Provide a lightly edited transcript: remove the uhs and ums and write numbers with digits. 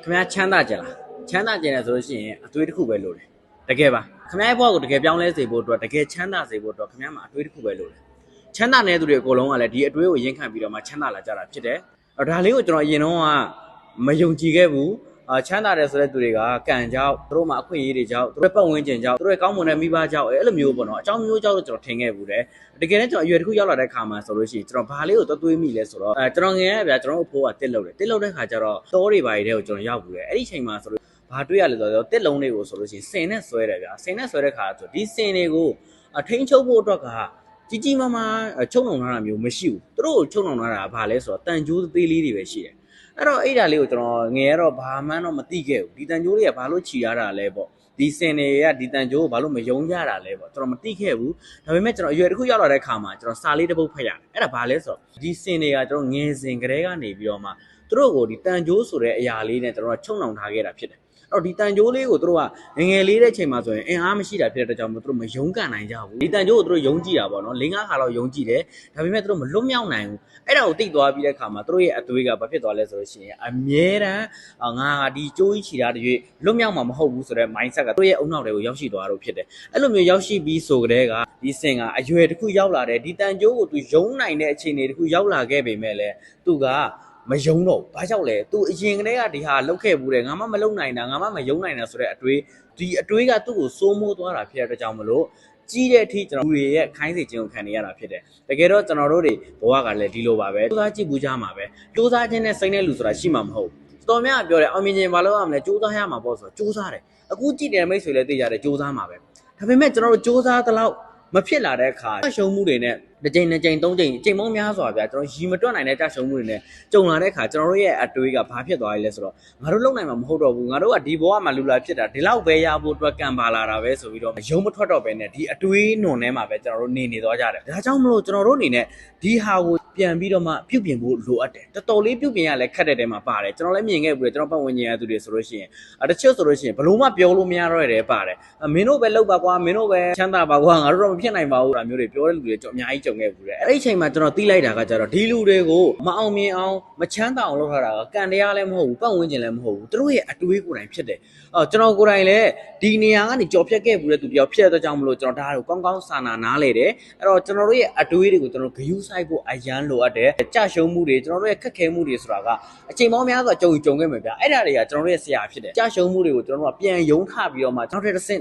ခင်ဗျားချမ်းသာကြလားချမ်းသာကြတယ်ဆိုလို့ရှိရင်အသွေးတစ်ခုပဲလိုတယ်တကယ်ပါခင်ဗျားရဲ့ဘဝကိုတကယ်ပြောင်းလဲစေဖို့အတွက်တကယ်ချမ်းသာစေဖို့အတွက်ခင်ဗျားမှာအသွေးတစ်ခုပဲလိုတယ်ချမ်းသာနေတဲ့သူတွေအကုန်လုံးကလည်းဒီအသွေးကိုရင်ခံပြီးတော့မှချမ်းသာလာကြတာဖြစ်တယ်ဒါလေးကိုကျွန်တော်အရင်တော့မယုံကြည်ခဲ့ဘူးချမ်းသာတယ်ဆိုတဲ့သူတွေကကံကြောက်သူတို့မှာအခွင့်အရေးတွေကြောက်သူတို့ပတ်ဝန်းကျင်ကြောက်သူတို့ကောင်းမွန်တဲ့မိဘကြောက်အဲ့လိုမျိုးပေါ့နော်အကြောင်းမျိုးကြောက်လို့ကျွန်တော်ထင်ခဲ့ဘူးတယ်တကယ်လည်းကျွန်တော်အရွယ်တစ်ခုရောက်လာတဲ့ခါမှာဆိုလို့ရှိရင်ကျွန်တော်ဘာလေးကိုသွေးမိလဲဆိုတော့ကျွန်တော်ငယ်ရဗျာကျွန်တော်အဖိုးကတစ်လုပ်တဲ့ခါကျတော့တောတွေဘာတွေတဲ့ကိုကျွန်တော်ရောက်ဘူးတယ်အဲ့ဒီချိန်မှာဆိုလို့ဘာတွေ့ရလဲဆိုတော့တစ်လုံးလေးကိုဆိုလို့ရှိရင်စင်နဲ့ဆွဲတယ်ဗျာစင်နဲ့ဆွဲတဲ့ခါဆိုဒီစင်တွေကိုထိန်းချုပ်ဖို့အတွက်ကကြီးကြီးမားမားချုံနှောင်ထားတာမျိုးမရှိဘူးသူတို့ချုံနှောင်ထားတာဘာလဲဆိုတော့တန်ကြိုးသေးလေးတွေပဲရှိတယ်အဲ့တော့အဲ့ဒါလေးကိုကျွန်တော်ငယ်ရတော့ဘာမှတော့မသိခဲ့ဘူးဒီတန်ကြိုးတွေကဘာလို့ခြီရတာလဲပေါ့ဒီစင်တွေကဒီတန်ကြိုးကိုဘာလို့မယုံကြတာလဲပေါ့ကျွန်တော်မသိခဲ့ဘူးဒါပေမဲ့ကျွန်တော်အရွယ်တစ်ခုရောက်လာတဲ့ခါမှာကျွန်တော်စာလေးတစ်ပုဒ်ဖတ်ရတယ်အဲ့ဒါဘာလဲဆိုတော့ဒီစင်တွေကကျွန်တော်ငယ်စဉ်ကတည်းကနေပြီးတော့မှသူတို့ကိုဒီတန်ကြိုးဆိုတဲ့အရာလေးနဲ့ကျွန်တော်ချုံနှောင်ထားခဲ့တာဖြစ်တယ်အဲ့တော့ဒီတန်ကြိုးလေးကိုသူတို့ကငယ်လေးတဲ့ချိန်မှာဆိုရင်အင်အားမရှိတာဖြစ်တဲ့အတွက်ကြောင့်မို့သူတို့မယုံကန်နိုင်ကြဘူးဒီတန်ကြိုးကိုသူတို့ယုံကြည်တာပေါ့နော်၄-၅ ခါလောက်ယုံကြည်တယ်ဒါပေမဲ့သူတို့မလွတ်မြောက်နိုင်ဘူးအဲ့ဒါကိုသိသွားပြီးတဲ့ခါမှာသူတို့ရဲ့အသွေးကဘာဖြစ်သွားလဲဆိုလို့ရှိရင်အမြဲတမ်းငါဒီကြိုးကြီးချီတာတရွေ့လွတ်မြောက်မှာမဟုတ်ဘူးဆိုတဲ့ mindset ကသူတို့ရဲ့အုံနောက်တွေကိုရောက်ရှိသွားတော့ဖြစ်တယ်အဲ့လိုမျိုးရောက်ရှိပြီးဆိုကြတဲ့ကဒီစင်ကအရွယ်တစ်ခုရောက်လာတယ်ဒီတန်ကြိုးကိုသူယုံနိုင်တဲ့အခြေအနေတစ်ခုရောက်လာခဲ့ပေမဲ့လည်းသူကမယုံတော့ဘာကြောက်လဲသူအရင်ကတည်းကဒီဟာလောက်ခဲ့ဘူးတယ်ငါမှမလုံနိုင်တာငါမှမယုံနိုင်တာဆိုတဲ့အတွေးဒီအတွေးကသူ့ကိုစိုးမိုးသွားတာဖြစ်တဲ့အတွက်ကြောင့်မလို့ကြီးတဲ့အထိကျွန်တော်လူတွေရဲ့ခိုင်းစေခြင်းကိုခံနေရတာဖြစ်တယ်တကယ်တော့ကျွန်တော်တို့တွေဘဝကလည်းဒီလိုပါပဲစူးစမ်းကြည့်ဘူးကြမှာပဲစူးစမ်းခြင်းနဲ့စိတ်နဲ့လူဆိုတာရှိမှာမဟုတ်တော်များပြောတယ်အောင်မြင်ခြင်းဘာလို့ရမလဲစူးစမ်းရမှာပေါ့ဆိုတော့စူးစမ်းတယ်အခုကြည့်တယ်မိတ်ဆွေလည်းသိကြတယ်စူးစမ်းမှာပဲဒါပေမဲ့ကျွန်တော်တို့စူးစမ်းသလောက်မဖြစ်လာတဲ့အခါရှုံးမှုတွေနဲ့တစ်ကြိမ်နှစ်ကြိမ်သုံးကြိမ်အချိန်ပေါင်းများစွာဗျာကျွန်တော်ရီမတွက်နိုင်တဲ့ကြရှုံးမှုတွေနဲ့ကြုံလာတဲ့အခါကျွန်တော်တို့ရဲ့အတွေးကဘာဖြစ်သွားလဲဆိုတော့ငါတို့လုံနိုင်မှာမဟုတ်တော့ဘူးငါတို့ကဒီဘဝမှာလူလာဖြစ်တာဒီလောက်ပဲရဖို့အတွက်ကံပါလာတာပဲဆိုပြီးတော့ရုံမထွက်တော့ပဲနဲ့ဒီအတွေးနွန်ထဲမှာပဲကျွန်တော်တို့နေသွားကြတယ်ဒါကြောင့်မလို့ကျွန်တော်တို့အနေနဲ့ဒီဟာကိုပြန်ပြီးတော့မှပြုပြင်ဖို့လိုအပ်တယ်တော်တော်လေးပြုပြင်ရလဲခက်တဲ့တဲမှာပါတယ်ကျွန်တော်လည်းမြင်ခဲ့ဘူးလေကျွန်တော်ပတ်ဝန်းကျင်ရသူတွေဆိုလို့ရှိရင်တချို့ဆိုလို့ရှိရင်ဘလို့မှပြောလို့မရတော့တဲ့ပါတယ်မင်းတို့ပဲလောက်ပါကွာမင်းတို့ပဲချမ်းသာပါကွာငါတို့တော့မဖြစ်နိုင်ပါဘူးဒါမျိုးတွေပြောတဲ့လူတွေကျွန်တော်အများကြီးကြုံခဲ့ဘူးလေအဲ့ဒီအချိန်မှာကျွန်တော်သိလိုက်တာကကြတော့ဒီလူတွေကိုမအောင်မြင်အောင်မချမ်းသာအောင်လုပ်ထားတာကကံတရားလည်းမဟုတ်ဘူးပတ်ဝန်းကျင်လည်းမဟုတ်ဘူးသူတို့ရဲ့အတွေးကိုယ်တိုင်ဖြစ်တယ်ကျွန်တော်ကိုယ်တိုင်လည်းဒီနေရာကနေကြော်ဖြတ်ခဲ့ဘူးတဲ့သူတယောက်ဖြစ်တဲ့ကြောင့်မလို့ကျွန်တော်ဒါကိုကောင်းကောင်းစာနားလေတယ်အဲ့တော့ကျွန်တော်တို့ရဲ့အတွေးတွေကိုကျွန်တော်ဂရုစိုက်ဖို့အရန်လိုအပ်တယ်ကြရှုံးမှုတွေကျွန်တော်တို့ရဲ့ခက်ခဲမှုတွေဆိုတာကအချိန်ပေါင်းများစွာကြုံခဲ့မယ်ဗျအဲ့ဒါတွေကကျွန်တော်တို့ရဲ့ဆရာဖြစ်တယ်ကြရှုံးမှုတွေကိုကျွန်တော်တို့ကပြန်ယုံထပြီးတော့မှကျွန်တော်တို့တစ်ဆင့်